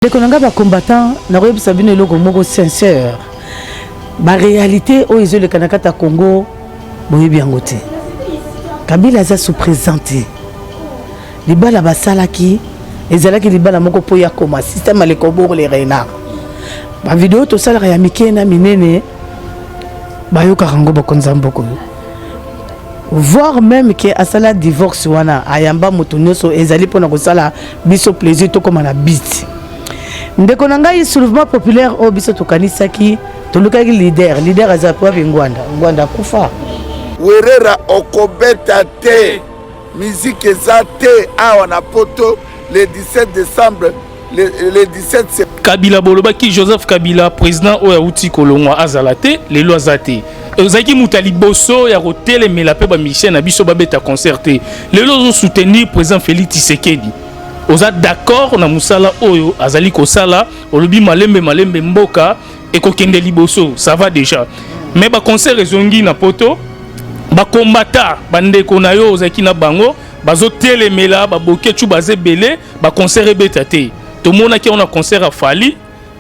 Les combattants n'ont pas sabine le Congo sincère. La réalité où ils ont le Kanakata Congo, boye bien goté. Kabila a sous-présenté. Les balles à Salaki, les alaki les balles à Moko Poya Koma, système à l'écobo les renards. La vidéo tout ça la Mike na minene, bayo karango bakonzamboko. Voir même que Asala divorce wana ayamba motonyoso ezali pona ko sala biso plaisir to comme na bit. Ndeko nangai soulèvement populaire au biso to kanisaki to lukaki leader azapwa ngwanda kufa. Werera okobeta te musique ezate awa na poto le 17 décembre le 17 septembre. Kabila bolobaki Joseph Kabila président oya uti kolongwa azalate lelo azate. Ozaki mutali boso ya hôtel mais la pe ba Michel na biso babeta concerté. Lelo zo soutenir président Félix Tshisekedi. Oza d'accord na musala oyo azali ko sala olobi malembe mboka et ko kende liboso ça va déjà. Mais ba concert ezongi na poto ba combattant bande ko na yo ozaki na bango bazo telemela ba bokechu bazebele ba concert ebetate. Tout le monde qui a un concert à Fali,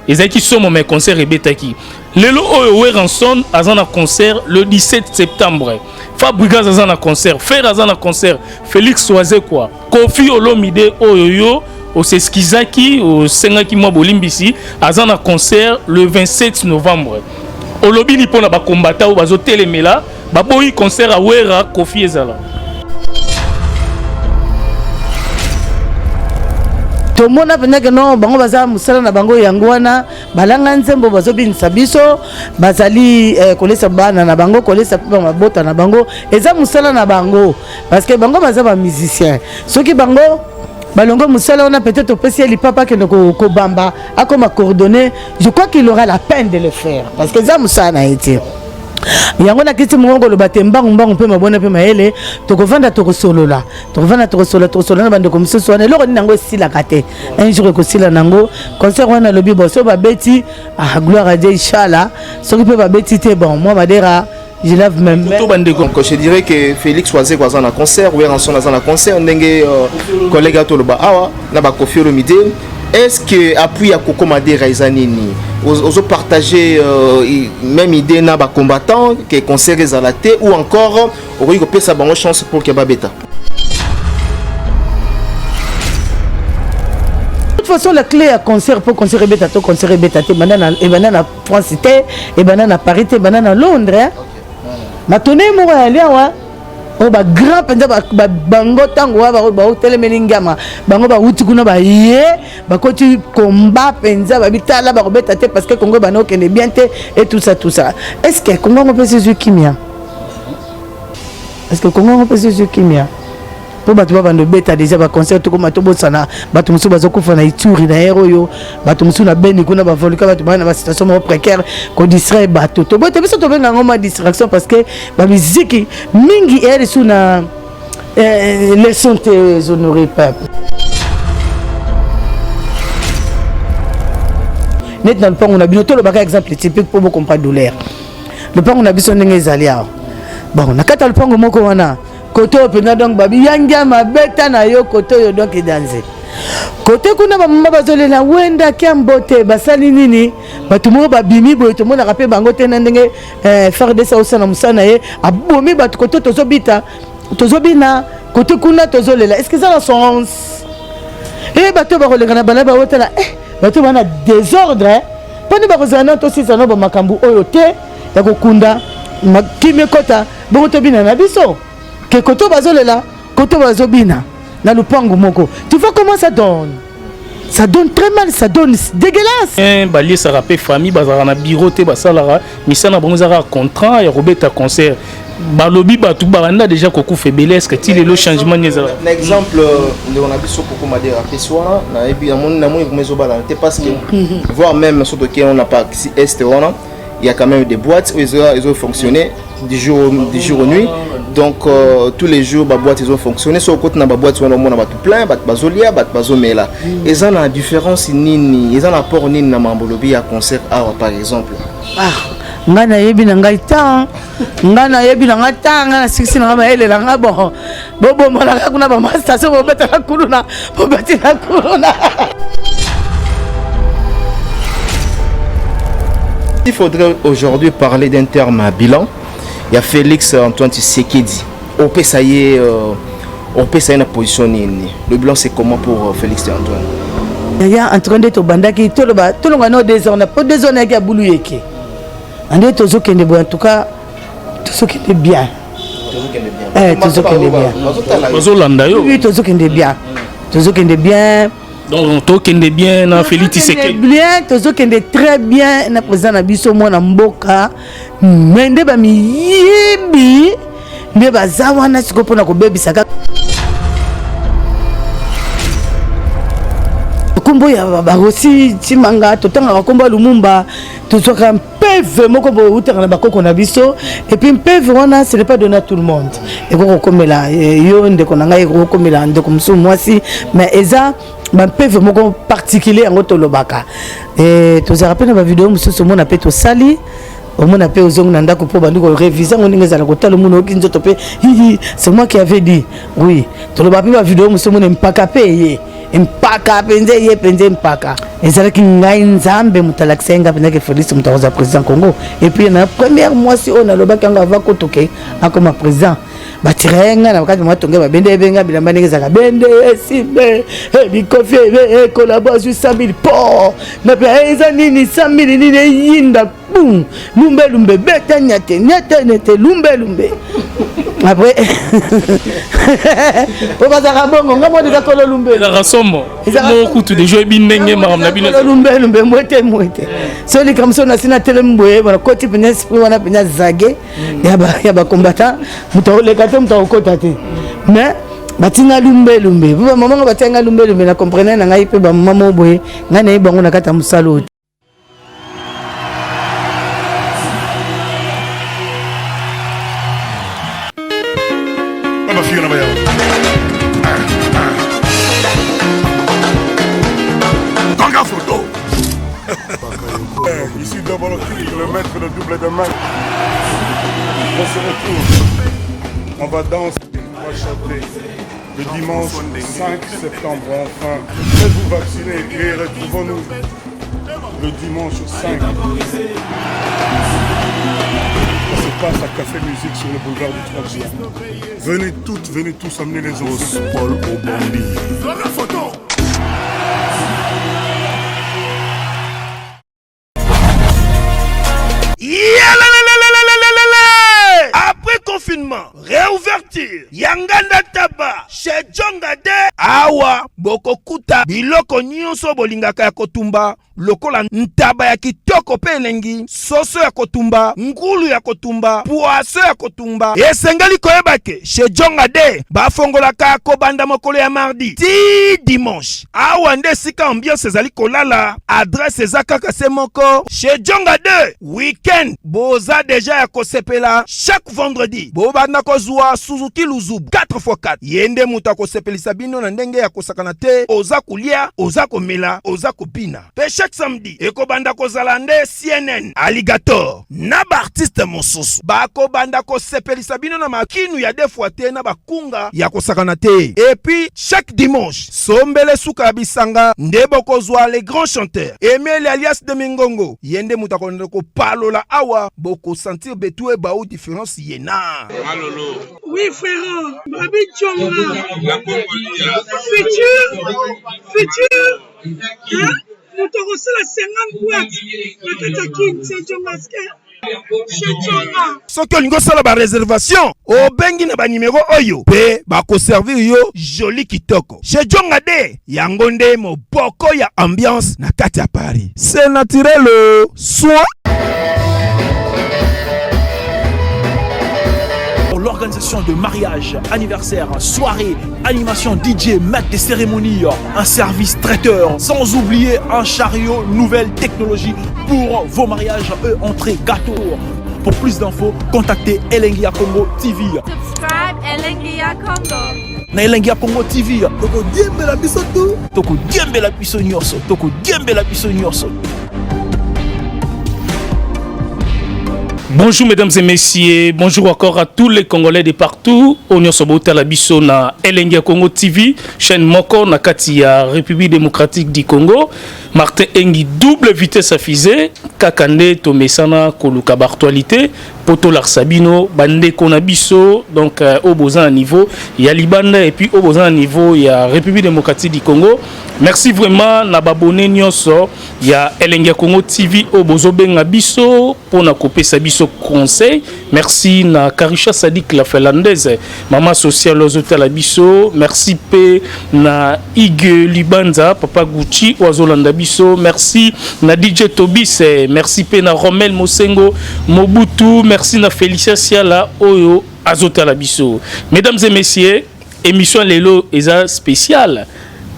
ils ont qui sont mes concerts et betaki. Lelo Oyo Ranson a un concert le 17 septembre. Fabrigas a un concert, Fer a un concert, Félix Soazé quoi. Kofi Olomide Oyo au Seskizaki au Sengaki Mabolimbisi a un concert le 27 novembre. Olobi ni pona ba combattant ou bazo telemela, ba boyi concert à Wera Kofi Ezala. Tout le monde a venu que non, bango baza musala na bango yangwana, balanga nzembo bazo binisa biso, bazali kolesa bana na bango, kolesa pa mabota na bango, eza musala na bango, parce que bango baza ba musicien. Ceux qui bango balongo musala on a peut-être opesi li papa que ko bamba, a comme coordonner, je crois qu'il aura la peine de le faire, parce que ça musala na été. Yango na kiti mongo lo batemba mbango pe mabona pe maele to kovanda to solola na bande comme ce soit lelo ni nango sila kate un jour ko sila nango concert wana lobi boso ba beti ah gloire à Dieu inchallah so ki pe ba beti te bon moi madera je lave même tout bande donc je dirais que Félix Soazé quoi dans un concert ou Ranson dans un concert ndenge collègue to lo ba awa na ba Kofi Olomide. Est-ce que appui à Koko Madera Izanini os partager même idée na ba combattant que concert ezalaté ou encore au ko pesa bango chance pour que babeta. De toute façon la clé à concert pour concert beta to concert beta te banana et banana France et banana Paris te banana Londres hein. Matone mo ya wa o ba grand penza ba bango tango ba hotel melingama bango ba uti kuna ba ye ba koti combat penza ba bitala ba robeta te parce que Congo ba no kene bien te et tout ça est-ce que Congo on peut se kimia est-ce que Congo on peut se kimia pour ba tuba bando beta déjà ba concert to kuma to bosana ba tumusu ba zokufa na ituri na hero yo ba tumusu na beni kuna ba volika ba tubana ba situation précaire ko distrait ba to bote biso to benga ngoma distraction parce que ba musique mingi ere suna les santé honoré peuple net dans le pan on a binoto le baka exemple typique pour vous comprendre douleur le pan on a biso ndenge zalia bon nakata le pango moko wana côté opena donc babi yanga mabeta na yo côté yo donc danser côté kuna ba mama bazolela wenda kiambote basali nini batumo babimi boye to mona rapé bango te ndenge faire de ça au sana musana ye abomi bat côté tozobita tozobina côté kuna tozolela est-ce que ça a sens et bato ba kolenga na bala ba hotela bato bana désordre pone ba kozana to sisa no ba makambu oyo te ya kokunda makime kota bongo to bina na biso que koto bazolela koto bazobina na lupango moko tu vois comment ça donne très mal, ça donne dégueulasse balier ça rappelle famille bazara na bureau te basalara misana bango zara contrat ya robeta concert balobi batu baranda déjà koku febele est-ce que il le changement nezala l'exemple on a vu sur Koko Madera pessoa na ebi na mo mezo balante parce que voir même sur que on n'a pas si est on il y a quand même des boîtes où ils ont fonctionné du jour au nuit. Donc tous les jours les boîtes ils ont fonctionné sur côté na boîte on a tout plein bazolia bazomela et ça na différence nini ils en apport nini na mambolobi à concert art par exemple ngana yebi na ngai ta ngana yebi na ngata ngana 6 na maele la ngabo bobo mala kuna ba master so bobeta kuluna bobeti na kuluna S'il faudrait aujourd'hui parler d'un terme à bilan, il y a Félix Antoine Tshisekedi. On peut ça y est une position. Le bilan c'est comment pour Félix Antoine? Il y a en train d'être au bandaki, tout le monde a des zones, pas des zones qui a boulu yeke. On est tous qui en tout cas, tout ce qui est bien. Tout ce qui est bien. Oui, tout ce qui est bien. Tout ce qui est bien. Donc, tout ce qui est bien, na Félix Tshisekedi. Bien, tout ce qui est très bien, na président na biso mo na mboka, mende ba miyibi, ne ba zawana sikopo na ko bebisaka. Kombo ya barosi Chimanga totanga kombo Lumumba tozoka PV moko bo utanga na bakoko na biso et puis PV wana ce n'est pas donné à tout le monde et ko komela yo ndeko na ngai ko komela ndeko musu mwasi mais eza ba PV moko particulier en tolobaka et to rappelle na vidéo musu so mona peto sali on a fait aux hommes nanda pour banduko réviser on est à côté le monde qui nous topé c'est moi qui avais dit oui to le ba vidéo musu mona mpaka payer mpaka penze ye penze mpaka ezalaki ngai nzambe mutalaksenga penza ke Félix mutakoza président Congo et puis na première mois si on a le bac anga va kotoke akoma président batirenga na wakati mwatonge babende benga bilamba ndenge zaka bende simbe bikofi collaboration 100 000 po na pia eza nini 100 000 nini yinda boum lumbe beta nyate lumbe après on va za bongo ngamo de kolo lumbe la rasomo mo kutu de joy binenge maram na bino lumbe mwete soli comme ça na sina telemboye bana koti penya spring wana penya zage ya ba combattant mutole kate mutakota te mais batinga lumbe ba maman batinga lumbe na comprendre na ngai pe ba maman boye ngana ibango na kata musalo. Ici devant le maître de double de main. On se retrouve. On va danser, on va chanter. Le dimanche 5 septembre, enfin. Faites-vous vacciner et retrouvons-nous le dimanche 5. Ça se passe à Café Musique sur le boulevard du 3 juin. Venez tous amener les enfants. Paul Obambi. La photo. Après confinement, réouverture, Yanganda Taba, chez Djongade, Awa, Bokokuta, Biloko Nyonso Bolingaka ya Kotumba, lokola ntaba ya kitoko pe elengi, soso ya kotumba, ngulu ya kotumba, poaso ya kotumba. Esengali koyebake, chez Djongade, bafongolaka kobanda mokolo ya mardi, ti dimanche. Awa nde sika ambiance ezali kolala, adresse ezakaka se moko, chez Djongade, weekend, boza deja ya kosepela, chaque vendredi, bobanda kozwa Suzuki Luzubu, 4x4. Yende muta kosepelisa bino na ndenge ya kosakana te, oza kulia, oza komela, oza kopina. Pe chaque samedi, ekobanda kozala nde CNN, Alligator, na ba artiste mosusu. Bako banda kosepelisa bino na makinu ya defwa te na bakunga ya kosakana te. Et puis, chaque dimanche, sombele suka bisanga, nde bokozwa les grands chanteurs. Emile alias de Mingongo, yende muta ko palola awa, boko sentir betue baou différence yena. Malolo. Oui frère, Babi Djonga. Futur. Hein? Nous te reçons la 50 boîtes. Le Katakin, c'est Djongaske. Soki olingo sala ba réservation obengi na ba numéro oyo pe ba ko servir yo joli kitoko chez Djongade yango nde moboko ya ambiance na kati ya Paris. C'est naturel soin. L'organisation de mariage, anniversaire, soirée, animation DJ, maître des cérémonies, un service traiteur, sans oublier un chariot, nouvelle technologie pour vos mariages et entrées gâteaux. Pour plus d'infos, contactez Elengia Congo TV. Subscribe Elengia Congo. Na Elengia Congo TV, toko diembe la biso tout, toko diembe la biso nyonso, toko diembe la biso nyonso. Bonjour mesdames et messieurs, bonjour encore à tous les Congolais de partout. On est sur la biso na Elengia Congo TV, chaîne Moko na kati ya République démocratique du Congo. Martin Engi double vitesse à fusée kakande to mesana koluka actualité poto Larsabino bande konabiso donc au besoin à niveau il y a Libanda et puis au besoin à niveau il y a République démocratique du Congo. Merci vraiment na babone nyonso il y a Elenga Congo TV au besoin benga biso pour na couper sa biso conseil. Merci na Karisha Sadik la finlandaise maman sociale aux hôtels biso. Merci P na Ige Libanza papa Gucci Oazolanda biso. Merci na DJ Tobis, merci P na Romel Mosengo Mobutu, merci na Felicia Siala Oyo Azotala biso. Mesdames et messieurs, émission lelo eza spéciale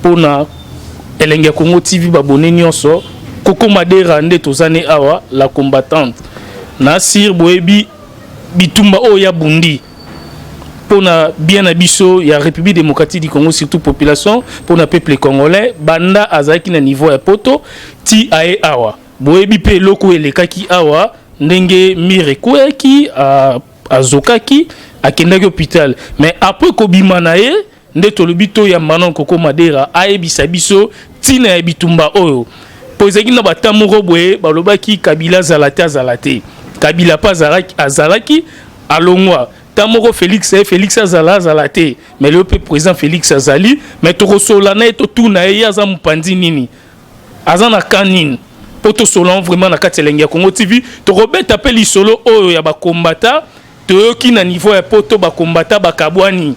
pour na Elenga Congo TV babone nyonso Koko Madera nde tozane awa la combattante Nasir Boebi bitumba oya bundi pour na bien abiso ya République démocratique du Congo surtout population pour na peuple congolais banda azaki na niveau ya poto ti ae awa Boebi pe loko elekaki awa ndenge mire kweki azokaki akendaki hôpital mais après kobima na ye nde tolobi to ya manon Koko Madera ayebisa biso tina ya bitumba oyo pozaki na batamuro boye balobaki Kabila zalate Kabila pa azalaki alongwa tamoko Félix azalate mais le président Félix azali mais to rosolana to tuna ye aza mupandi nini azana kanine poto solon vraiment na kati Elenga Congo TV to robeta pe lisolo oyo ya ba combattant to ki na niveau ya poto ba combattant ba kabwani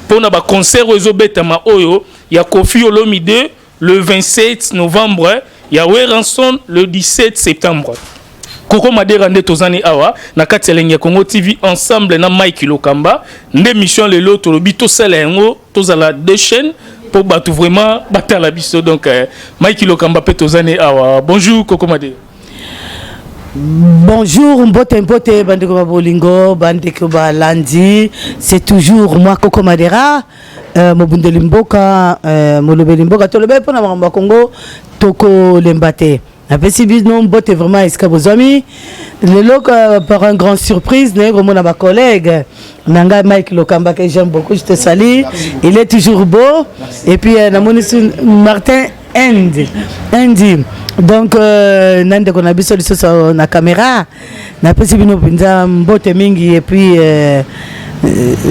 pona ba concert ozo betama oyo ya Kofi Olomide le 27 novembre ya Weranson le 17 septembre. Koko Madera nde tozani awa na kati Elenga Congo TV ensemble na Mike Lokamba nde mission lelo to lobito sala yango tozala deux chaînes pour battre vraiment battre la biso donc Mike Lokamba pe tozani awa. Bonjour Koko Madera. Bonjour mbote bandeko ba bolingo bandeko ba landi, c'est toujours moi Koko Madera mobundeli mboka molobeli mboka tolobe pona mamba Congo toko lembate. Apesi non mbote vraiment eska bozami lelo par un grand surprise né vraiment ma collègue nanga Mike Lokamba que j'aime beaucoup, je te salue. Il est toujours beau. Merci. Et puis Martin Andy. Donc nande kona biso liso na caméra na pesi bino pinza mbote mingi et puis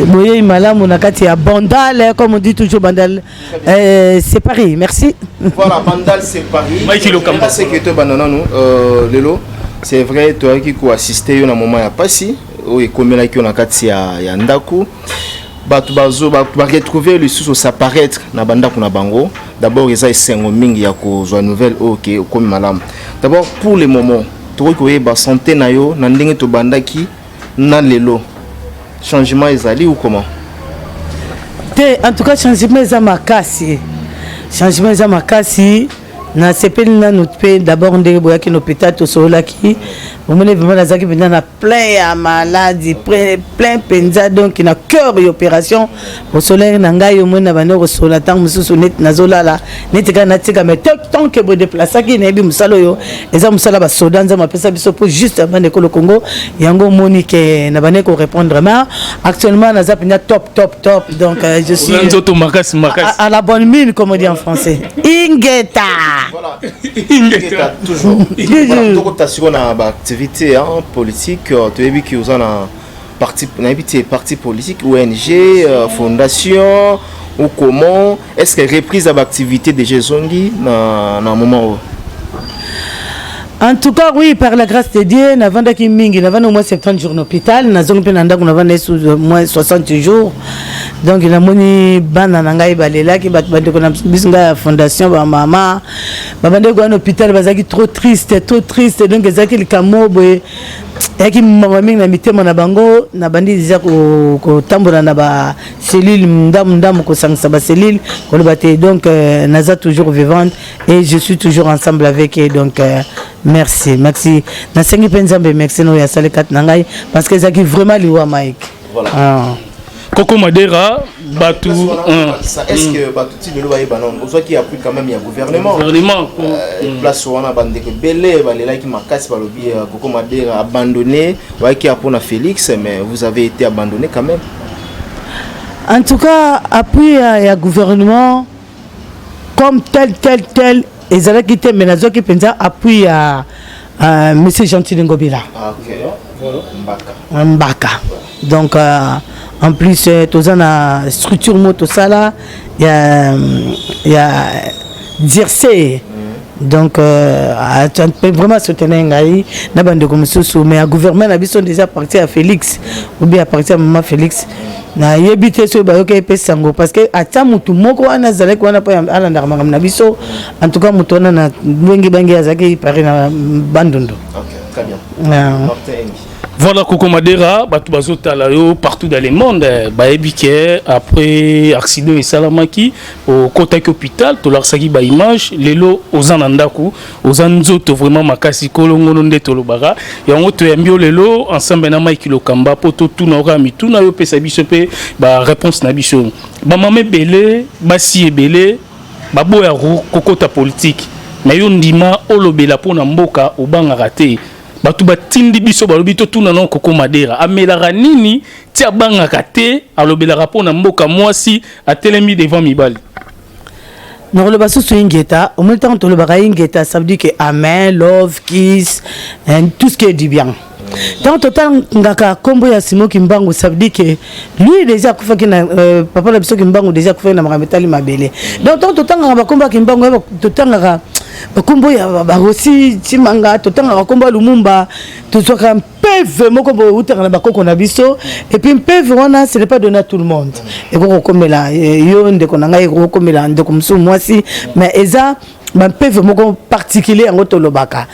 boye malamu na kati ya Bandal comme on dit toujours Bandal c'est Paris. Merci. Voilà, Bandal c'est Paris. Mike Lokamba c'est que to banana nous lelo c'est vrai toi qui ko assister yo na moment ya pasi o ekomela ki na kati ya ndaku batu bazo ba retrouver le sous s'apparaître na banda kuna bango. D'abord ils a esengo mingi ya ko zo nouvelle OK comme malam. D'abord pour le moment to ko yeba santé na yo na ndenge to bandaki na lelo changement ezali ou comment? En tout cas changement za makasi. Changement za makasi na sepeli na notre pays d'abord ndenge boyaki na hôpital to solaki on mene vraiment na zaki na plein ya maladie plein penza donc na cœur et opération au solaire na ngai au mena bana ko sola tant mususu net na zolala net ka na tika mais tant que bo déplacer ki na bi musalo yo eza musala ba soda nza mapesa biso pour juste avant de le Congo yango monique na bana ko répondre mais actuellement na zapina top donc je suis à la bonne mine comme on dit en français ingeta. Voilà. Ingeta toujours. Voilà, tu as na activité politique, tu as vu que vous avez parti politique, ONG, fondation ou comment est-ce que reprise d'activité de Jézongi dans un moment où en tout cas, oui, par la grâce de Dieu, nous avons au moins 70 jours d'hôpital, nous avons moins 60 jours. Donc, nous avons une fondation, maman, un hôpital, trop triste. Donc, ils ont yaki mama mingi na mitema na bango na bandi déjà ko tambola na ba cellule ndam ko sangisa ba cellule ko lebate donc naza toujours vivante et je suis toujours ensemble avec eux donc merci na sengi penzambe merci no ya sale kat nangai parce que zaki vraiment liwa Mike voilà Koko Madera Batu est-ce que Batu ti lelo baye banon on soit qui a pris quand même il y a gouvernement place wana bande que belé balela ki makasi balobi Koko Madera abandonné ouais qui a pour Félix mais vous avez été abandonné quand même en tout cas appui à gouvernement comme tel ezalaki te mais nazwaki mpenza appui à monsieur Gentil Ngobila. Mbaka. Donc en plus toza na structure moto sala il y a Dircé. Donc peut vraiment soutenir ngai na bande comme soso mais à gouvernement na biso déjà parti à Félix ou bien à partir à maman Félix na yebité so ba yoka pesango parce que ata mutu moko wana zalek wana pa ala ndakama na biso en tout cas mutu wana na bengi bangi azaki pare na bandundu. OK, très bien. Voilà Coco Madera, batu bazotala yo partout dans le monde. Baebike après accident et salamaki au Kotaki hôpital, to larsaki ba image lelo ozanandaku, ozanzoto vraiment makasi kolongo nde tolobara. Ya ngoto yambio lelo ensemble na Mike Lokamba poto tuna rami tuna yo pesa biso pe ba réponse na biso. Ba mame belé, basi ebelé, babo ya kokota politique. Mais yo ndima olobela pona mboka obanga raté. Batu batindi biso balobi to tuna non Coco Madera amelaka nini ti abangaka te alobelaka pona mboka mwasi atelemi devant mibali. Non, le basso sur Ingeta, au même temps, le baraï Ingeta, ça veut dire que amen, love, kiss, tout ce qui est du bien. Dans total, ngaka kombo ya Simo Kimbangu, ça veut dire que lui déjà kufa kina papa la biso Kimbangu déjà kufa na mametali mabele. Donc total ngaka kombo Kimbangu, total ngaka kombo ya barosi Chimanga, total ngaka kombo Lumumba, tout ça quand PV moko bo uta na bakoko na biso et puis PV wana ce n'est pas donné à tout le monde. Et ko komela yo ndeko na ngai ko komela ndeko msu mwasi mais eza ma PV moko particulier en otolobaka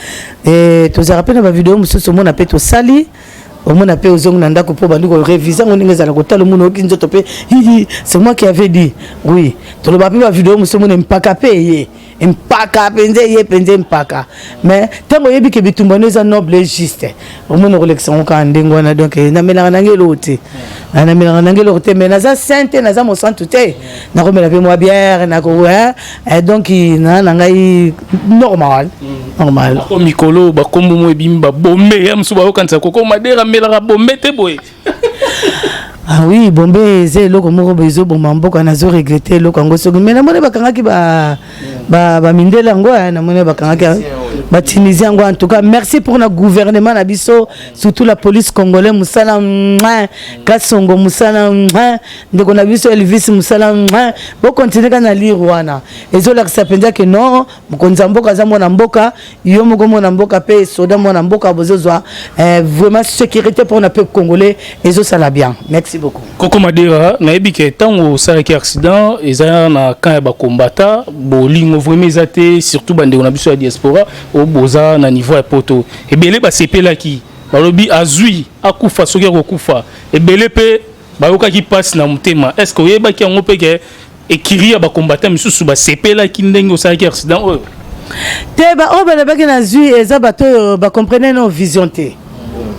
et tu as rappelé ma vidéo monsieur somo na peto sali au mon appel aux ongles nanda ko po bandu ko réviser on ngeza la ko talo muno ki nzoto pe c'est moi qui avait dit oui to le ba ma vidéo monsieur mo mpaka payer mpaka penze ye penze mpaka mais tango yebi ke bitumbano za noble juste au mon collection ka ndengo na donc na melanga ngelo te na melanga ngelo te mais na za sainte na za mo santu te na ko mela pe moi bière na ko et donc na ngai normal ko mikolo ba kombo mo bimba bombe ya msuba ko kanisa Coco Madera melanga bombe te boy. Ah oui, Bombé, c'est le comme bezo bon mambo quand on a regretté le Congo sogo mais na mone bakanga ki ba mindela ngo na mone bakanga ki ba Tunisien ngo en tout cas merci pour notre gouvernement na biso surtout la police congolaise musala kasongo musala ndeko na biso Elvis musala bo continuer kana lire wana ezola kisapenda que non mukonza mboka za mona mboka yo moko mona mboka pe soda mona mboka bozozwa vraiment sécurité pour notre peuple congolais ezo sala bien. Merci beaucoup. Coco Madera, na ebike tango saraki accident eza na kan ya ba combattant bolingo vraiment ezate surtout bande na biso ya diaspora au boza na niveau ya poto. Ebele ba sepelaki balobi azui akufa soki akokufa. Ebele pe bayoka ki passe na mutema. Est-ce que oyeba ki ngo pe ke ekiri ya ba combattant misusu ba sepelaki ndenge osaraki accident oyo? Te ba obele ba ki na zui eza bato ba comprendre nos vision te.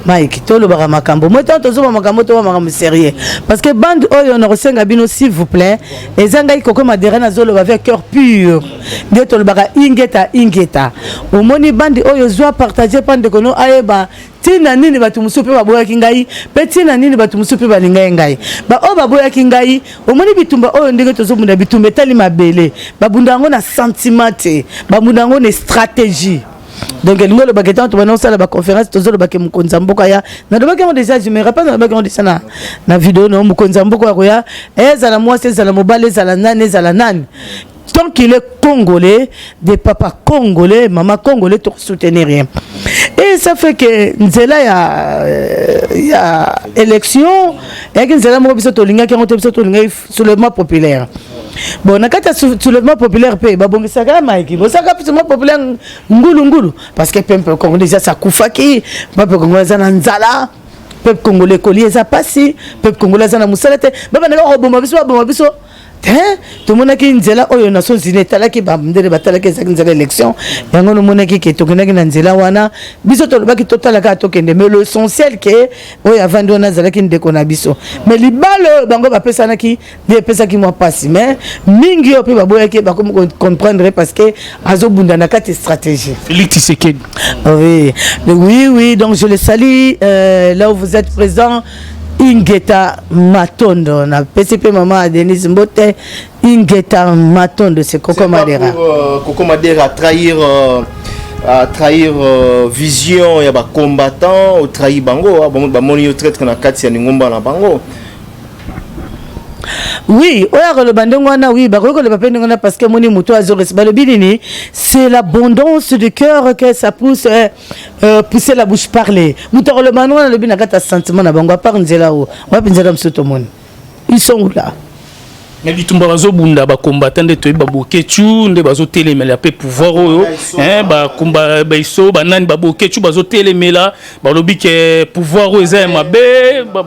Mike, tout le baramakambo. Moi, tant que makambo, tout le makambo sérieux. Parce que bande oyo on reçoit bino s'il vous plaît. Et zanga Coco Madera na zolo avec cœur pur. De tout le bara ingeta. Au moni bande oyo zoa partager bande kono aeba. Tina nini batu musupe baboya kingai. Petina nini batu musupe balingai ngai. Ba o baboya kingai. Au moni bitumba oyo ndenge tozo munda bitumba tali mabele. Babunda ngo na sentiment. Babunda ngo na stratégie. Donc le baketan to banons la conférence tozo le baké mukonza mboka ya na do baké on déjà je me rappelle na baké on déjà na vidéo no mukonza mboka ya ezala moi c'est ezala mobile ezala nani tant qu'il est congolais des papas congolais maman congolais to soutenir rien et ça fait que nzela ya élection et que nzela mo biso to linga ki on to biso to linga soulèvement populaire. Bon, na kata soulèvement populaire pe ba bongisa ka Mike bo saka soulèvement populaire ngulu parce que peuple congolais ça kufaki peuple congolais ça nzala peuple congolais collier ça passé peuple congolais ça na musalete baba na ko bomba biso tout le monde qui nzela oyo Nations Unies talaki ba ndele batalaki ezaki nzela élection yango no monaki ke tokenaki na nzela wana biso to lobaki totalaka tokende mais l'essentiel que oyo avandi ona zalaki ndeko na biso mais libalo bango bapesanaki de pesaki moi passe mais mingi ope baboyaki ba comprendre parce que azobunda na kati stratégie Félix Tshisekedi. Oui donc je le salue là où vous êtes présent. Ingeta Matondo na PCP maman Denise Mbote Ingeta Matondo c'est Coco Madera. Coco Madera à trahir vision ya ba combattant au trahir bango ba moni yo traite na kati ya ngomba na bango. Oui, le bandengwana, oui, le parce que moni muto c'est l'abondance du cœur que ça pousse pousser la bouche parler. Muto le bandengwana le binakata sentiment na bango par nzela o. Wa pinzela msoto moni. Ils sont où là? Mais bitumba bazo bunda ba combattant de toy babokechu nde bazo telemela pe pouvoir oyo ba komba ba iso ba nani babokechu bazo telemela ba lobi ke pouvoir oyo eza mabe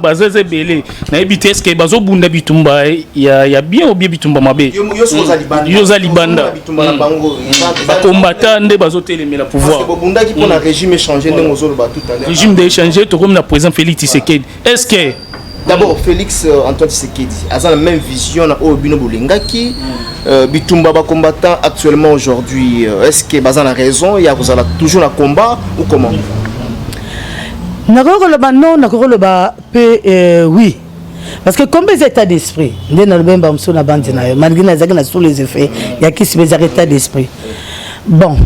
bazeze belé na ebité est-ce que bazo bunda bitumba ya bien ou bien bitumba mabe yo za libanda bitumba na bango ba combattant nde bazo telemela pouvoir parce que bunda qui pour la régime changer nde ngozolo ba tout à l'heure régime de changer to comme na président Félix Tshisekedi est-ce que d'abord Félix Antoine Tshisekedi a la même vision na Obino Bolengaki bitumba ba combattant actuellement aujourd'hui est-ce que bazana raison il y a toujours un combat ou comment nakoko le ba non nakoko le ba oui parce que comme les états d'esprit ndé na lobemba mso na bandi na yo malgré na zaki na sous les effets il y a qui se les états d'esprit bon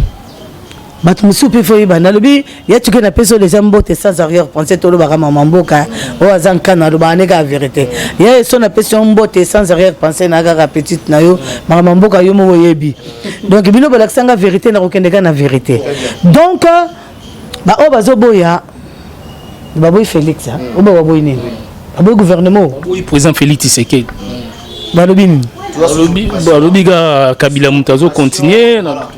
bato musupe foi bana lobi ya tuke na peso les ambote sans arrière penser tolo ba mama mboka o azanka na loba neka vérité ya so na peso mbote sans arrière penser na ga petite na yo mama mboka yo mo yebi donc bino ba laksanga vérité na kokendeka na vérité donc ba o bazo boya ba boy Félix o ba boy nini ba boy gouvernement boy président Félix Tshisekedi ba lobi lobi ga Kabila mutazo continuer na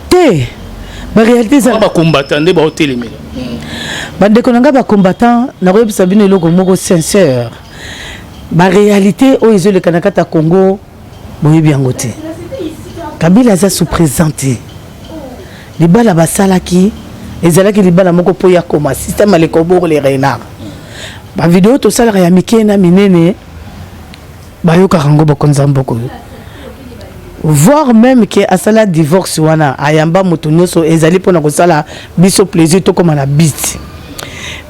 te ba réalité ça ba combattant de ba telemela ba dekonanga ba combattant na ko yebisa bino eloko moko sincère ba réalité o izole kanakata Congo boyebi yango te Kabila za sous présenté libala basalaki ezalaki libala moko po ya koma système ale kobor les renards ba vidéo to sala ya mikena minene ba yoka rango ba konzamboko voir même que asala divorce wana ayamba mutu nyoso ezali pona kosala biso plaisir to comme na bit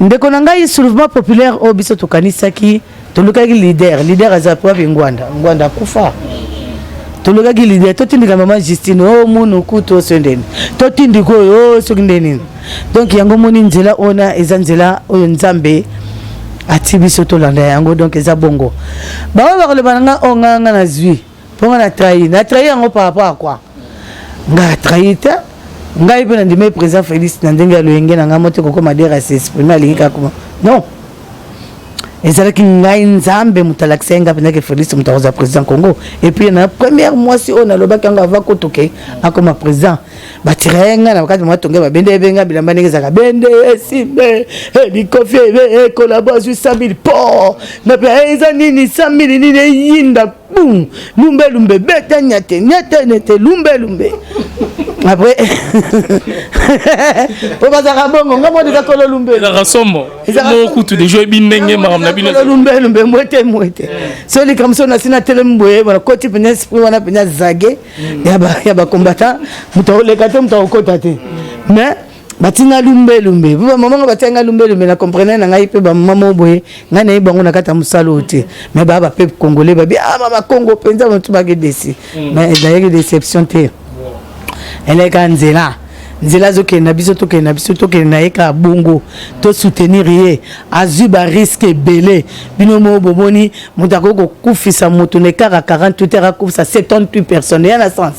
ndeko na ngai soulèvement populaire o biso to kanisaki to lokaki leader azapo ngwanda kufa to lokaki leader to tindika mama Justine o munu kuto sendeni to tindiko o sokindeni donc yango moni nzela ona ezanzela oyo nzambe ati biso to landa yango donc eza bongo ba ba le bananga onganga na zwi pour na trahi yango par rapport à quoi nga trahi ta nga ipe na ndime président Félix na ndenga loyenge na nga moto Coco Madera s'exprimer alinga comment non ezalaki ngai nzambe mutalaksenga pena ke Félix mutaroza président Congo et puis na première mois si on a loba kanga va kotoke akoma président batirenga na wakati mwa tonge ba bende benga bilamba ndenge zaka bende simbe di kofi e collaboration 100,000 po na pe eza nini 100,000 nini yinda boum lumbe beta nyate nete lumbe après on va za bongo ngamo de kolo lumbe la rasomo mo kutu de joy binenge maram na bino lumbe mwete so les comme ça na sina telemboye voilà côté penes pour wana pena zage ya ba combattant muto le kate muto kota te mais batinga lumbe ba maman batinga lumbe na comprendre na ngai pe ba maman boye ngana e bango na kata musalo te mais ba peuple congolais ba mama Congo penza mutu ba desi mais d'ailleurs déception te elle est kanzela nzela zoke na biso to ke na eka bongo to soutenir ye azuba risque belé bino mo bomoni mutako ko kufisa mutu ne kara 48 heures kufisa 78 personnes ya na sens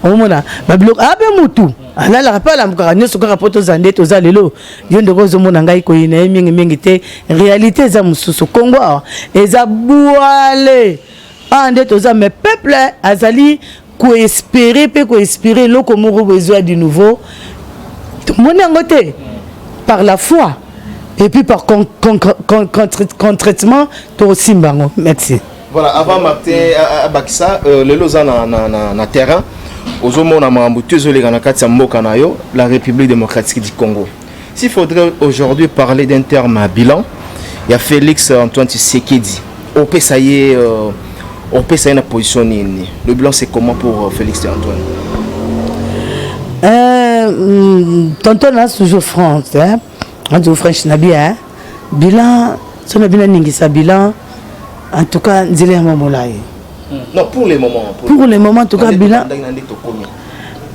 omona babilo abe mutu ala la rappel am ka nyoso ka poto zande to zalelo yonde ko zomona ngai ko ina mingi te réalité za mususu Congo eza buale ande to za me peuple azali ko espérer loko moko besoin du nouveau mon côté par la foi et puis par concrètement to simbango merci voilà avant Martin Bakissa le lozana na terrain ozomona mambo tezoleka na kati ya mboka na yo la République démocratique du Congo. S'il faudrait aujourd'hui parler d'un terme à bilan, il y a Félix Antoine Tshisekedi au PSAY na position nini. Le bilan c'est comment pour Félix Antoine? Tonton a toujours France hein. On dit French na bien bilan sona bina ningisa bilan en tout cas nzela ya mamolaye. Non, pour les moments. Pour les moments, en tout cas, bilan.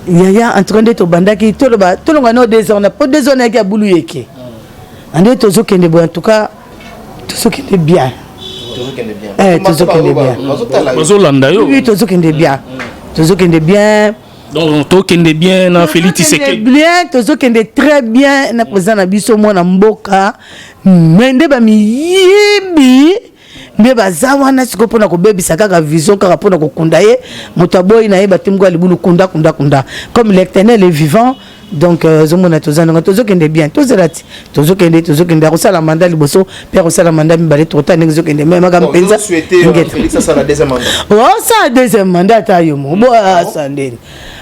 Yaya, en tout cas, to bandaki, to le ba, to le ngano 2 ans, on a pas 2 ans qui a boulu yeke. Ande to zo kende bo, en tout cas, to zo kende bien. To zo kende bien. Bazo landa yo. Oui, to zo kende bien. To zo kende bien. Donc to kende bien na Félix Tshisekedi. Bien, to zo kende très bien na président na biso mwana mboka. Mende ba mi yibi. Nde baza wana siko pona kobebisa kaka vision kaka pona kokunda ye moto aboyi na ye batimgo libulu kunda comme l'éternel est vivant donc zomona tozana tozokende bien tozerati tozokende akosala mandat liboso pe akosala mandat mibale tota ndenge zokende me makambo mpenza Félix asala deuxième mandat ça deuxième mandat ta yo mo bo asandeni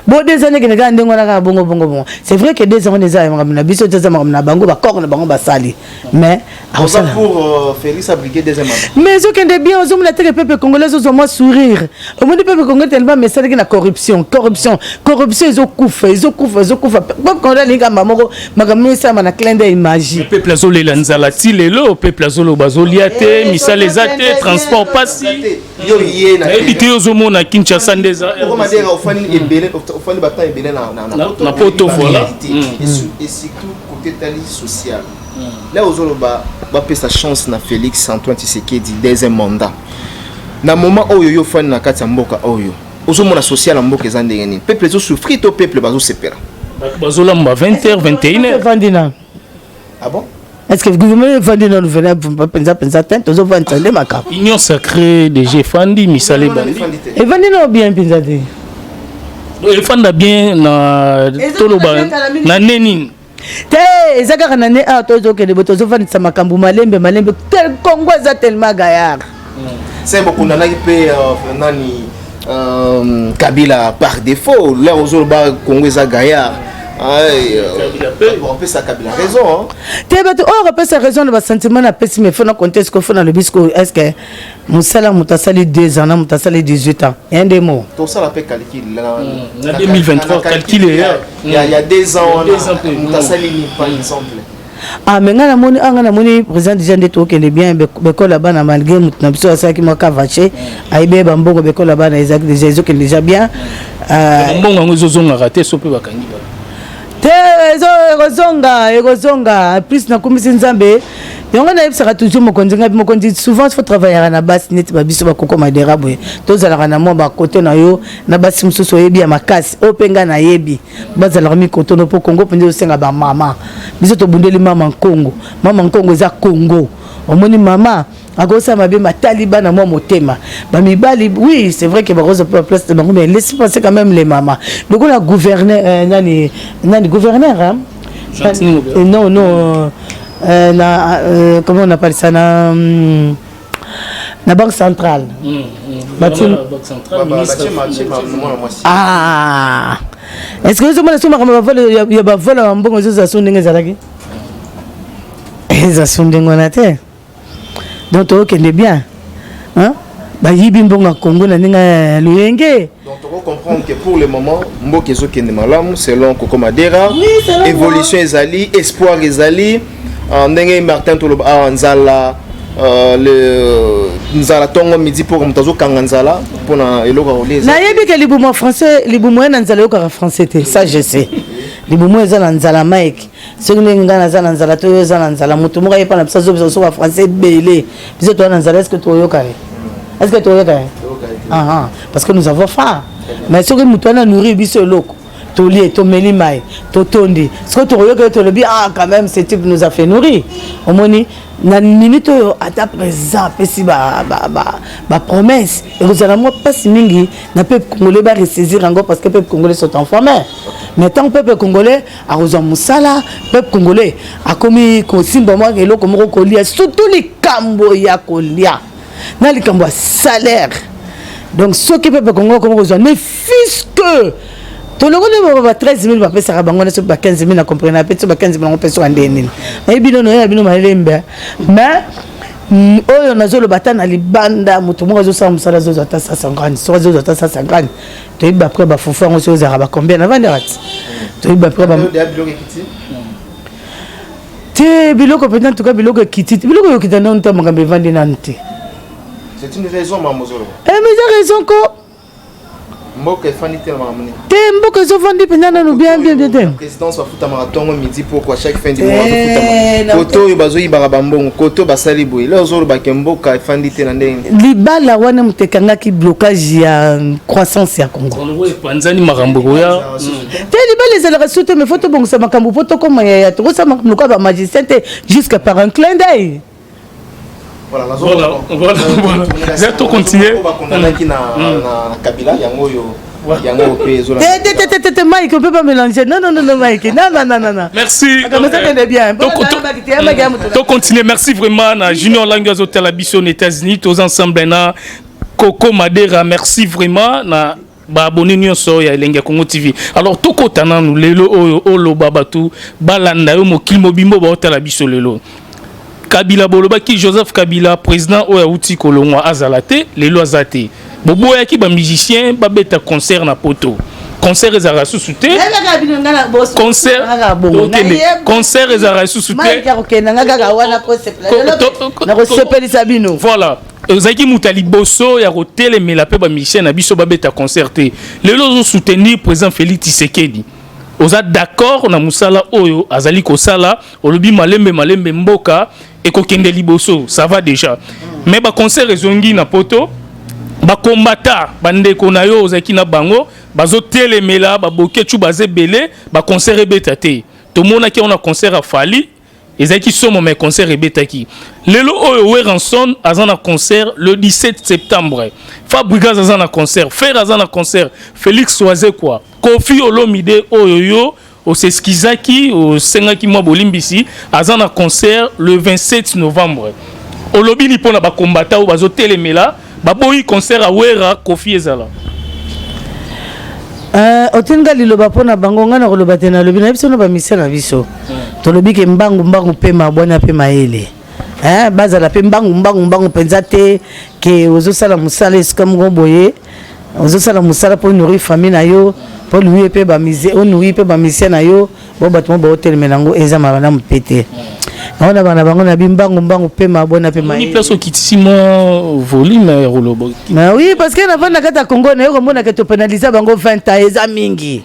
bo 2 ans kende ka ndenge wana ka bongo c'est vrai que 2 ans on eza makambo na biso teza makambo na bango ba corps na bango basali mais akosala pour Félix abriquer deuxième mandat mais zokende bien ozomona te le peuple congolais ozomo sourire au monde peuple congolais tellement mais c'est que na corruption ezokufa quand on linga mamoko makambo ça na clin d'œil magie peuple azolela nzala ti lelo peuple azolo bazolia te misala ezate transport pasi yo yé na ebité ozomona Kinshasa ndeza komadera ofani ebele ofani bata ebele na poto voilà et surtout côté tali social là ozoloba ba pesa chance na Félix Antoine Tshisekedi deuxième mandat na moment oyo yo fani na kati ya mboka oyo ozomona social mboka ezandenge nini peuple zo souffrir to peuple bazo separa bazolamba 20h 21h Vandina. Ah bon? Est-ce que le gouvernement Vandina nous venait pour penser tête aux autres entendre ma cap union sacrée de Jefandi misale bandi et Vandina bien pensé il fanda bien na toloba na neni te ezaka na ne a tozo ke de botozo fandisa makambu malembe tel Congo za tellement gaillard c'est beaucoup na pe nani Kabila par défaut là aux ba Congo za gaillard on peut ça Kabila raison te bato on peut ça raison de sentiment na pesi mais faut na contexte ko faut na le bisco est-ce que musala mutasali 2 ans mutasali 18 ans un des mots tout ça la peut calculer là 2023 calculé il y a 2 ans mutasali ni par exemple ah mais ngana moni président déjà ndeto ke bien beko là bas na malgré mutna biso asaki maka vaché aibe bambongo beko là bas na exact déjà bien mbongo ngozozonga raté so pe bakangi ba te ekozonga plus na komisi nzambe yango na yebisaka toujours mokonzi souvent faut travailler na basi neti babiso bakoko madera boye tozalaka na mwa bakote na yo na basi mosusu oyebi ya makasi oyo mpe ngai nayebi bazalaka mikotono mpo kongo mpenza osenga bamama biso tobundeli mama nkongo eza kongo omoni mama akosa mabe matali bana mwa motema bamibali oui c'est vrai que bakoza pe place de bango mais laissez passer quand même les mamas donc la gouverneur nani gouverneur hein non comment on appelle ça na banque centrale banque centrale ah est-ce que vous avez il y a vol en bon ça sont ndenge zalaki ça sont ndenge na te donc ok est bien hein ba yibi mbonga Congo na ninga luyenge donc on comprendre que pour le moment mboka ezokende malamu selon Koko Madera évolution ezali espoir ezali ndenge Martin toloba nzala le nzala tongo midi pour mtazo kanga nzala pona eloko koleza na yebi ke libumo français libumo na nzala yoka français te ça je sais libumo ezala nzala mike ce que nga na zala nzala to ezala nzala mutu moka yepa na biso so ba français belé biso to na nzala est-ce que to yoka est-ce que to yoka parce que nous avons faim mais ce que mutu na nourrir biso loko to lié to meli mai to tondi ce que to yoka to le bi quand même ce type nous a fait nourrir au moni na minute ata présent pesi ba promesse et vous allez moi pas mingi na peuple congolais ba ressaisir encore parce que peuple congolais sont en famine mais tant peuple congolais a reçu musala peuple congolais a commis ko simba moi que loko moko kolia surtout les kambo ya kolia na les kambo salaire donc ce qui peuple congolais comme reçu ne fils que to le gone ba 13000 ba pesa bango na so ba 15000 na comprendre na pesa ba 15000 on pesa ndeni na bino no ya bino malembe mais oyo nazolo batana libanda mutu mo zo sa musala zo za 150 so zo za 150 to iba après ba fufu ngo so za ba combien na vendre rat to iba après ba te biloko peut en tout cas biloko kititi biloko yo kitana on ta makambe vandi nante. C'est une raison mamozolo. Mais j'ai raison ko. Mboka fanité na mamoni. Te mboka zo vandi pendana no bien. Présidence va futa marathon midi pourquoi chaque fin du mois futa. Koto yo bazo ibara bambongo, koto basali boy. Là ozolo ba kemboka fanité na ndenge. Libala wana mutekanga ki blocage ya croissance ya Congo. On panzani makambo ya. Te libala les ala soute me photo bongo sa makambo poto comme ya to sa makambo ka ba magicien jusqu'à par un clin d'œil. Voilà. Vous êtes tout continuer. Mike, on peut pas mélanger. Non, Mike. Non. Merci. Bien. Donc, continuer. Merci vraiment à Junior Langues Hotel Abysso aux États-Unis, aux ensembles na Coco Madera. Merci vraiment na abonné nyonso ya Elenga Congo TV. Alors tout kotana nous lelo olo babatu balanda yo mokil mobimbo ba Hotel Abysso lelo. Kabila Bolobaki Joseph Kabila président oya uti kolongwa azalate lelo azate. Bobo ya ki ba musicien ba beta concert na poto. Concert ezara susute. Concert ezara susute. Voilà. Zaki Moutali Bosso ya hotel mais la pe ba musicien na biso ba beta concerté. Lelo zo soutenir président Félix Tshisekedi. Oza d'accord na musala oyo azali ko sala olobi malembe mboka et kokende liboso ça va déjà mais ba concert ezongi na poto ba combattant bande ko na yo ozaki na bango bazo telemela ba bokechu baze belé ba concert ebetate to mona ki on a concert a Fali ezaki somo mais concert ebetaki lelo oyo Weranson azana concert le 17 septembre Fabrigas azana concert Fer azana concert Félix Oise quoi Kofi Olomide oyo au Seskizaki au Sengaki mwa bolimbisi azana concert le 27 novembre olobi ni pona ba combattant ou bazo telemela ba boyi concert a Wera Kofi ezala otinga liloba pona bango ngana koloba tena lobi na biso no ba misala na biso to lobi ke mbangu pe mabwana pe maele bazala pe mbangu penza te ke ozo sala musala esika mo boye ozo sala musala pour nourrir famille na yo pour lui pe ba mise on nourrir pe ba mise na yo bo batmo ba hotel menango eza mabana mpete on a bana bango na bimbangu pe mabona pe maele ni place kitisi mo volume rolobo mais oui parce que na vanda kata Congo na yo mona ke to pénaliser bango 20 ans eza mingi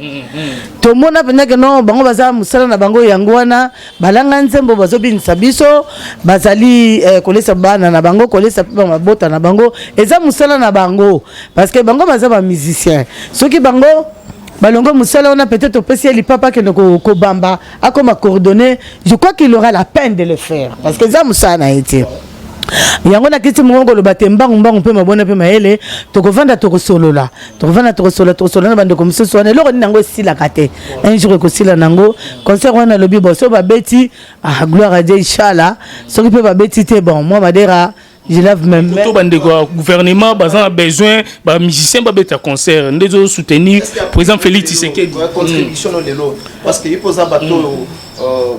to mona pena ke non bango baza musala na bango yango wana balanga nzembo bazobinisa biso bazali kolesa bana na bango kolesa pe mabota na bango eza musala na bango parce que bango baza ba musicien soki bango balongo musala on a peut-être opesi li papa que ko bamba akoma coordonner je crois qu'il aura la peine de le faire parce que ça musala na été yango na kiti mongo lo batembangu pe mabona pe maele tokovanda tokosolola na bande komisi sone loko ni nango sila kate un jour ko sila nango concert wana lobi boso ba beti gloire à Dieu inchallah soki pe ba beti te bon moi Madera je lave même tout bande quoi gouvernement bazan a besoin ba musicien ba beta concert ndezo soutenir président Félix Tshisekedi contribution lelo parce que il pose un bateau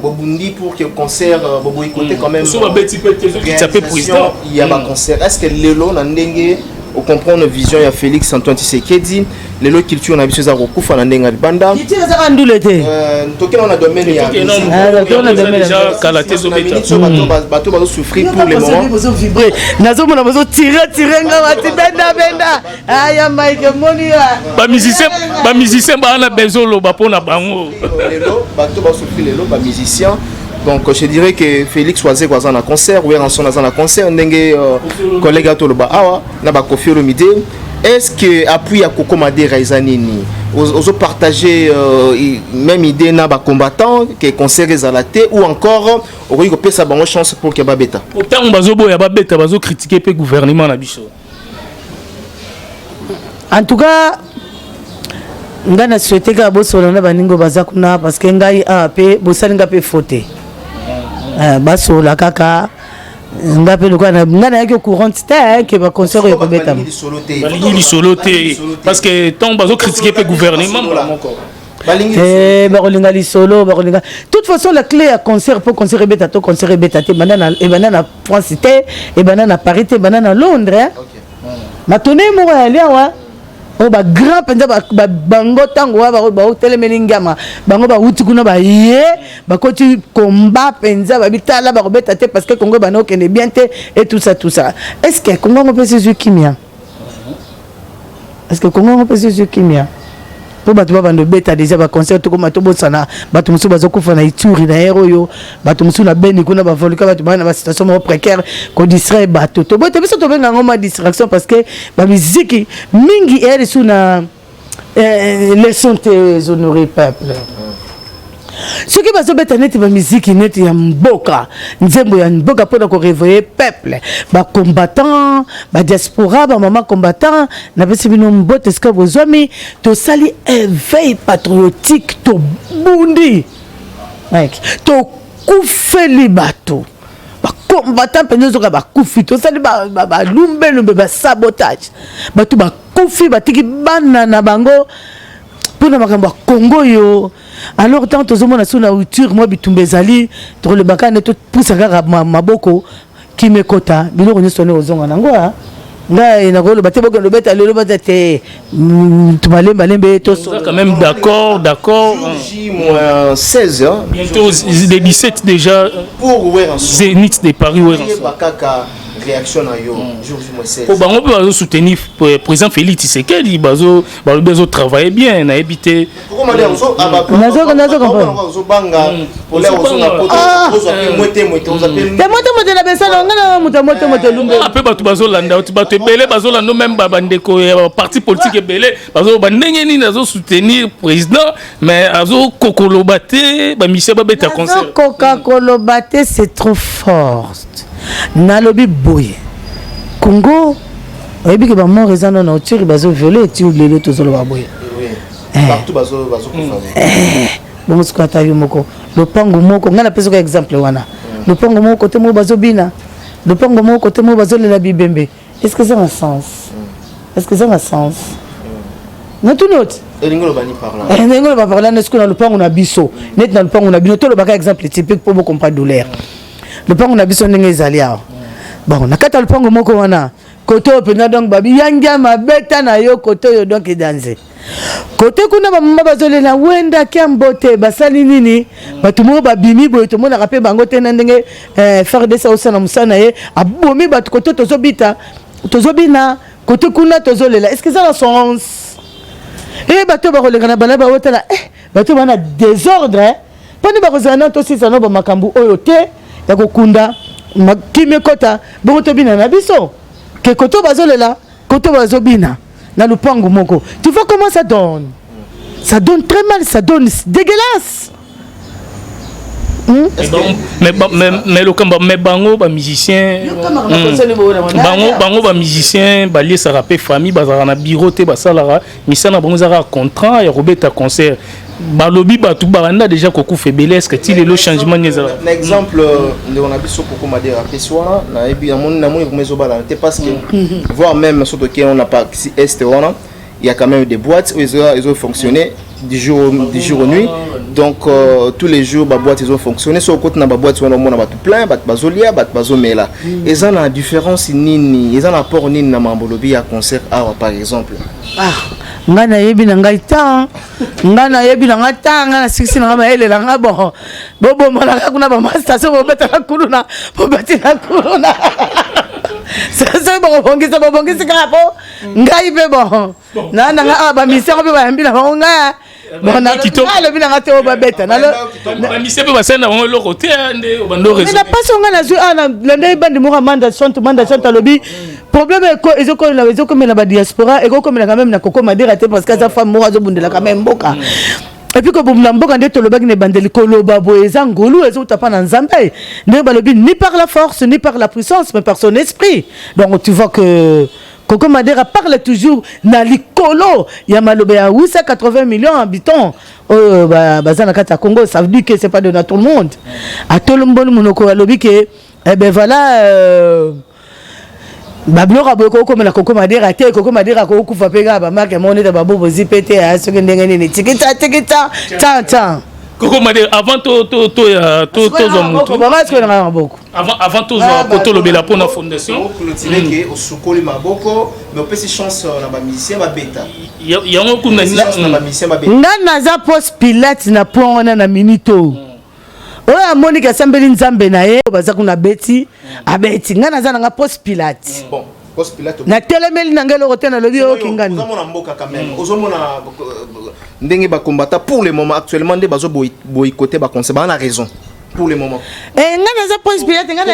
bobundi pour que concert bobo écouter quand même so ba beti pe qui s'appelle président il y a un concert est-ce que lelo na ndenge au comprendre vision ya Félix Antoine Tshisekedi lelo culture na biso za kokufa na ndenga libanda kitira za kandulete tokena na domaine ya déjà kalaté zo beta bato bazo souffrir pour le moment bazo vibrer nazo mona bazo tirer nga bati benda aya Mike moni ba musicien ba na bezolo ba pona bango lelo bato bazo souffrir lelo ba musicien. Donc je dirais que Félix Oise quoi dans un concert ou Weranson dans un concert ndenge collègue atoloba awa na ba Kofi Olomide est-ce que appui à Coco Madera ezanini ozo partager même idée na ba combattant que concert ezalate ou encore okoki kopesa bango chance pour que babeta autant bazo boya babeta bazo critiquer pe gouvernement na biso en tout cas ngana souhaiter ka bosola na baningo bazakuna parce que ngai pe bosalinga pe faute basola kaka ngape lokana ngana yake courant te que ba concert yo kobeta balingi li soloté parce que tant bazo critiquer pe gouvernement encore bakolinga li solo bakolinga toute façon la clé à concert pour concert beta to concert beta te banana et banana France te et banana Paris te banana Londres matone mo ya wa o ba grand penza ba bango tango ba telemeli ngama bango ba uti kuna ba ye ba koti combat penza ba bitala ba robeta te parce que Congo ba no kende bien te et tout ça est-ce que Congo on peut se kimia est-ce que Congo on peut se kimia pour batu ba bando beta déjà ba concert to koma to bosana batu musu bazokufa na Ituri na hero yo batu musu na Beni kuna ba volika batu ba na ba situation mo précaire ko distrait batu to bote biso to benga ngoma distraction parce que ba musique mingi ere suna laissons tes honorer peuple ce qui bazo beta net ba musique net ya mboka nzembo ya mboka pour ko réveiller peuple ba combattant ba diaspora ba maman combattant na bisi bino mbote ska bozwami to sali éveil patriotique to bundi mec to kufeli bato ba combattant penzo ka ba kufi to sali ba lumbe ba sabotage bato ba kufi batiki bana na bango pour na makambo Congo yo. Alors tant que on a sur la rupture moi bitumbezali to le bakane to poussa kaka maboko qui me kota bino ko nyosone ozonga nangoa nga ina ko le bate boko le beta le bate tu malemba lembe to quand même d'accord moins 16 hein bientôt les 17 déjà pour Zénith de Paris réaction à yo jour moins 16 pour bango peut soutenir président Félix Tshisekedi bazo travailler bien na habité comment dire so nazo banga pour les ozonga poto moto la besala ngana moto lumbe après batu bazo landa batu ebele bazo landa même bandeko parti politique ebele bazo bandenge ni nazo soutenir président mais azo kokolobate ba Michel babeta concert kokolobate c'est trop fort nalobi boye Congo oyebi ke ba mort rezano na otiri bazo violer ti lelo tozolo ba boye partout bazo kufa bon skata yo moko lopango moko ngana peso ka exemple wana lopango moko te mo bazo bina lopango moko te mo bazo lela bibembe est-ce que ça a un sens na tout note elingolo bani parlant elingolo ba parlant est-ce que na lopango na biso net na lopango na bino to lo baka exemple typique pour comprendre douleur le pango na biso ndenge ezali awa bon nakata lupango moko wana koto opena donc babi yangia mabeta na yo koto yo donc edanze kote kuna ba mama bazolela wenda kia mbote basali nini batu mo babimi boyo to mona rapé bango te na ndenge faire de ça osana musana ye abomi batu koto tozobina kote kuna tozolela est-ce que ça a sens batu ba kolega na bala ba wotala batu bana désordre poni ba kozana to sisa no ba makambu oyo te ya kokunda makime kota bongo tobina na biso ke koto bazolela koto bazobina na lupango moko tu vois comment ça donne très mal, ça donne dégueulasse. Mais le combat mais bango ba musicien bango ba musicien ba lié ça rappé famille ba na bureau te ba salara misana bango za contrat ya robeta concert balobi batu baranda déjà koku febele est-ce que il le changement nezala l'exemple de on a biso koko madé rappé soir na ebi na moni ko mezo bala te parce que voir même surtout que on n'a pas si est on il y a quand même des boîtes où ils ont fonctionné du jour au nuit. Donc tous les jours les boîtes ils ont fonctionné sur côté na boîte on a tout plein bazolia bazomela et ça la différence nini ils ont apport nini na mambolobi à concert par exemple ngana yebi na ngai ta ngana yebi na ngata ngana siksi na ngama ele la ngabo bobo malaka kuna ba station bo betala kuluna bo betala kuluna c'est bon bongisa kapo ngai be bon na nga ba misero be ba yambila nga bon na le bina ngate o ba beta na le misero ba sena ngo lo côté ande o bando réseau na pas on ngana zu ana lende bandi mo manda chante lobi problème ko ezoko mena ba diaspora et ko mena quand même na koko madira te parce que sa femme mo azo bundela quand même mboka et puis que bomna mboka ndeto lobaki ne bandeli koloba boeza ngolu ezo tapa na nzambe ne balobi ni par la force ni par la puissance mais par son esprit. Donc tu vois que Koko Madera parle toujours na likolo ya malobe ya 880 millions d'habitants bazana kata Congo, ça veut dire que c'est pas donné à tout le monde. À tout le monde monoko lobi que eh ben voilà Bablora boko comme la Koko Madera te Koko Madera ko kufa pega ba marque moneta ba bobo zipete a ce que ndenge ni tikita ta Koko Madera avant to avant to koto lobela pour la fondation clôturer que au sukoli maboko mais on peut chance na ba musicien ba beta ya ngo kuna na ba musicien ba beta ngana za post pilate na point na minito oya Monica sambeli nzambe na ye baza kuna beti abeti ngana za na post pilate bon post pilate na telemeli na ngelo rote na lobi o kingani ozomona mboka quand même ozomona ndenge ba combattant pour le moment actuellement nde bazo boycotter ba conseil ba na raison pour le moment ngana za post pilate ngana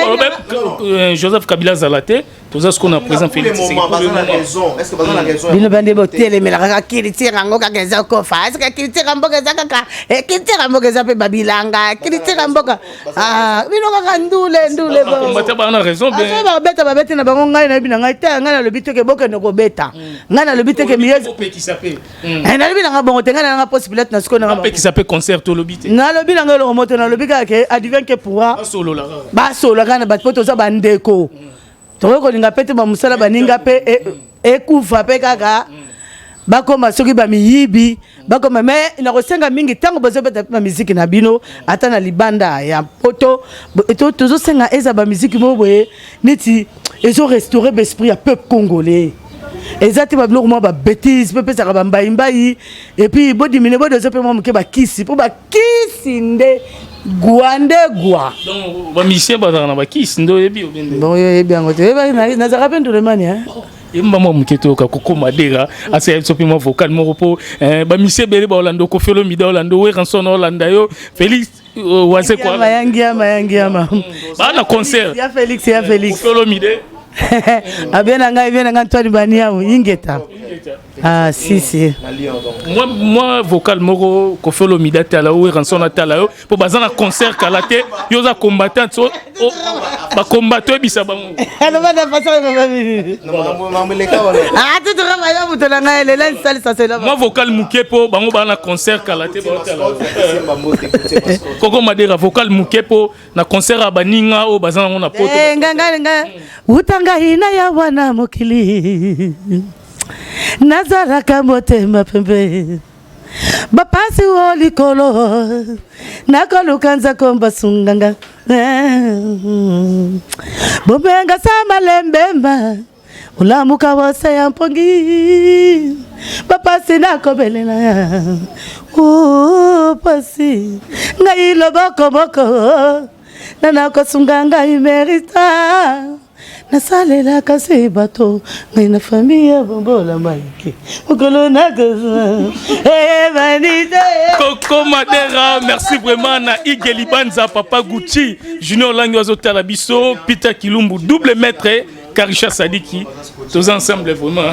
Joseph Kabila Zalaté tout ce qu'on a présent Félix est-ce que baza na raison bino bande bo telemela ka kilitira ngo ka keza ko fa est-ce que kilitira mboka za kaka kilitira mboka za pe babilanga kilitira mboka bino ka ndule bo combattre ba na raison bien ba beta na bango ngai na bina ngai ta ngana lobi teke boka no ko beta ngana lobi teke miyezo pe ki sape na lobi na bongo tenga na possibilité na siko na pe ki sape concert to lobi te na lobi na ngelo moto na lobi ka ke advient que pourra ba solo kana ba poto za bandeko toko linga pete ba musala baninga pe ekufa pe kaka bakoma soki ba miyibi bakoma mais na kosenga mingi tango bazo beta ba musique na bino ata na libanda ya poto tozo senga eza ba musique mo boye neti ezo restaurer l'esprit ya peuple congolais ezati ba biloko mo ba bêtise pe pesa ba mbayi et puis bo diminuer bo dozo pe mo ke ba kisi po ba kisi nde Guande gua. Donc, ba mission ba na ba kisi ndo yebi obende. Bon yebi yango te. Ba na za rappel de remani hein. Yemba mo mketo ka Koko Madera asa sopi mo vocal mo repo ba mission bele ba Orlando ko felo mida Orlando we ranson Orlando yo Félix wase quoi. Mayangiama. Ba na concert. Ya Félix ko felo mide. Abena ngai Antoine Baniaou ingeta. Ah si. Moi vocal moko ko felo midate ala ou ranson atala yo pour bazana concert kalaté yo za combattant so ba combattant bisa bango. Alors va da façon tout travailler pour te la ngai la salle ça c'est là. Moi vocal mukepo bango bana concert kalaté ba atala. Koko Madera vocal mukepo na concert abaninga o bazana ngona poto. Nganga utanga hina ya wana mokili. Nazara kamote mapembe bapasi woli kolo nakolo kanza komba sunganga bobenga sama lembemba ulamuka wose ya mpongi bapasi nakobelela pasi ngai loboko boko nanako sunganga imerita nasalela kasi bato ngai na famille bombola maiki okolo nakaza vanité Koko Madera merci vraiment na Igeli Banza Papa Gucci Junior Langi azotala biso Peter Kilumbu double maître Karisha Sadiki tous ensemble vraiment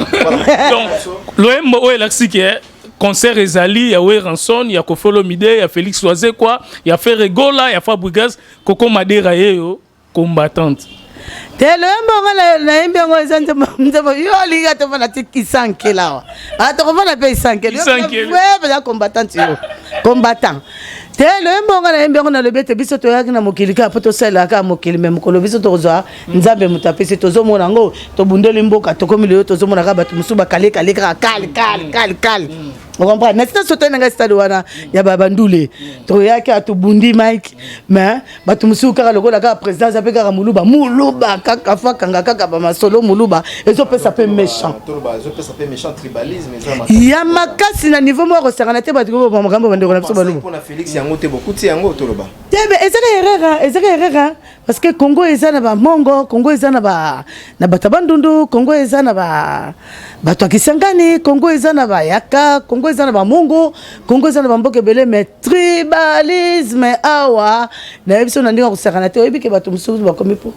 donc l'OM o elaxike concert ezali ya we ranson ya Kofolo Mide ya Félix Oise quoi ya Ferregola ya Fabregas Koko Madera yeyo combattante telo mbongo na mbongo ezante mzebo yo liga to fana tiki sankela ato ko fana pe sankela we ba combattant yo combattant telo mbongo na mbongo na lebete biso to yakina mokili ka poto sala ka mokili même ko biso to zo nzambe mutapisi to zo mona ngo to bundeli mboka to komile yo to zo mona ka batu musuba kale kale on comprend mais c'est sauter dans stade wana ya babandule to yaki atubundi Mike mais batu musuka lokola ka président za peka muluba kaka fakanga kaka ba masolo muluba ezo pesa pe méchant tribalisme ya makasi na niveau mo resangana te batu ko ba makambo bandeko na biso baluba pour Félix yango te beaucoup ti yango toloba tebe ezaka erreur parce que Congo ezana ba mongo Congo ezana ba na batabandundu Congo ezana ba bato kisangani Congo ezana ba yaka Congo ezana ba mongo Congo ezana ba mboke belé mais tribalisme awa na biso na ndinga kusakana te oyebi ke bato mususu ba komi po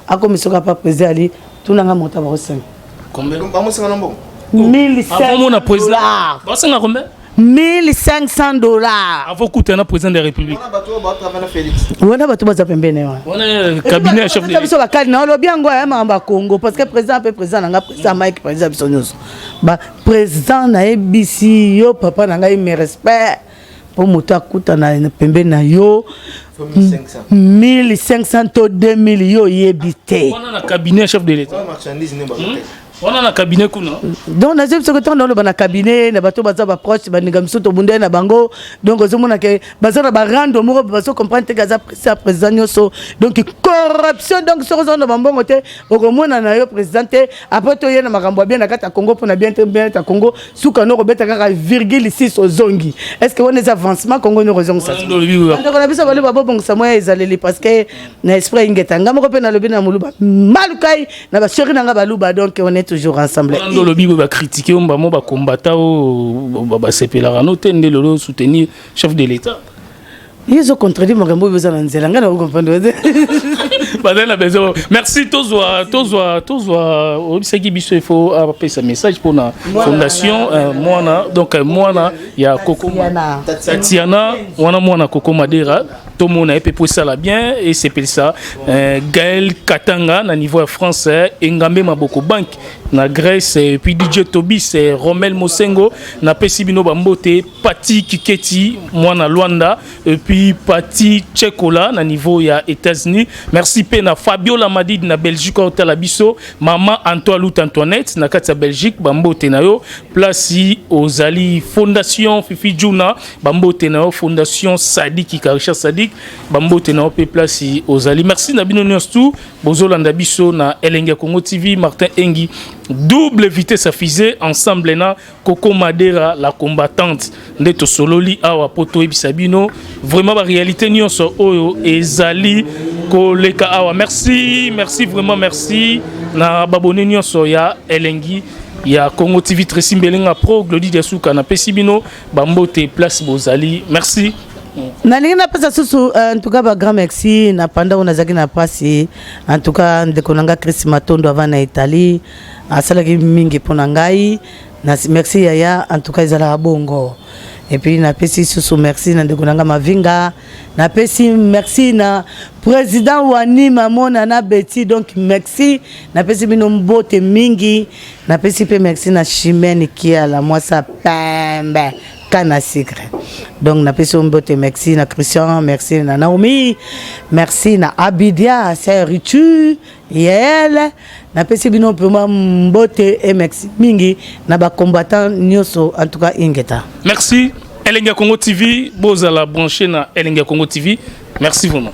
akomisoka pa président ali tunanga monta ba kosenga combien ba mosenga nambo 1500 $. Basenga combien $1,500. Avant coûter na président de la République. On a battu pembene wa. On a cabinet chef de l'État. Biso bakali na lo biango ya mamba Congo parce que président pe président nga président Mike président biso nyonso. Ba président na ABC yo papa na ngai me respect pour muta kuta na pembene na yo 1500 to 2000 yo yebité. On a cabinet chef de l'État. On a un cabinet kuna. Donc na zep secrétaire dans le bana cabinet na bato baza ba proche ba ninga msuto bundé na bango donc ozomona ke baza na ba rando moko bazo comprendre que za président nyoso donc corruption donc sur zone na bambongo te okomona na yo président après to yena makambo bien na kata Congo pour na bien ta Congo suka no robeta kaka 0,6 ozongi est-ce que on les avancements Congo no rezong ça donc on a biso bale babo bongo samoya ezaleli parce que na esprit ingeta ngamo ko pe na lobi na muluba malukai na ba chéri na nga baluba donc on est toujours ensemble. Dans le Bible, va critiquer, on va combattre, on va s'épeler, on soutenir chef de l'État. Ils ont contredit mon gambo besoin d'anzela, on comprend. Merci tous au Biseki Biso il faut appeler ce message pour la fondation moi il y a Coco Tatiana moi Coco Madera tout le monde a pu ça là bien et c'est pour ça Gaël Katanga na niveau français Engambe Maboko Bank na Grèce et puis DJ Tobis Romel Mosengo na Pesibino Bambote Pati Kiketi moi na Luanda et puis Pati Tchekola na niveau ya États-Unis. Merci Pena Fabio Lamadid na Belgique au Talabiso Maman Antoine Lut Antoinette na Katia Belgique Bambo Tenayo place aux Ali Fondation Fifi Djouna Bambo Tenayo Fondation Sadik Ikarisha Sadik Bambo Tenayo pe place aux Ali. Merci Nabino Nyostu Bozolanda Biso na Elenga Congo TV Martin Engi double vitesse à fusée ensemble na Coco Madera la combattante Neto Sololi awa poto ebisabino vraiment la réalité nyonso oyo ezali koleka awa merci vraiment merci na babone nyonso ya Elengi ya Congo TV Tracy Mbelenga Pro Glody Diasuka na Pesibino Bambote place Bozali merci. Nalina pesa susu en tout cas ba grand merci na panda on azaki na pasi en tout cas ndekonanga Chris Matondo avant na Italie asalaki mingi pona ngai na merci yaya en tout cas ezala bongo et puis na pesi susu merci na ndekonanga Mavinga na pesi merci na président Wani Mamona na Betty donc merci na pesi bino mbote mingi na pesi pe merci na Chimène kia la moi ça pembe kana secret donc na pesi mbote merci na Christian merci na Naomi merci na Abidia c'est Ritu Yael na pesi bino pe mbote et merci mingi na ba combattant nyoso en tout cas ingeta merci Elenga Congo TV bozala branché na Elenga Congo TV merci vraiment.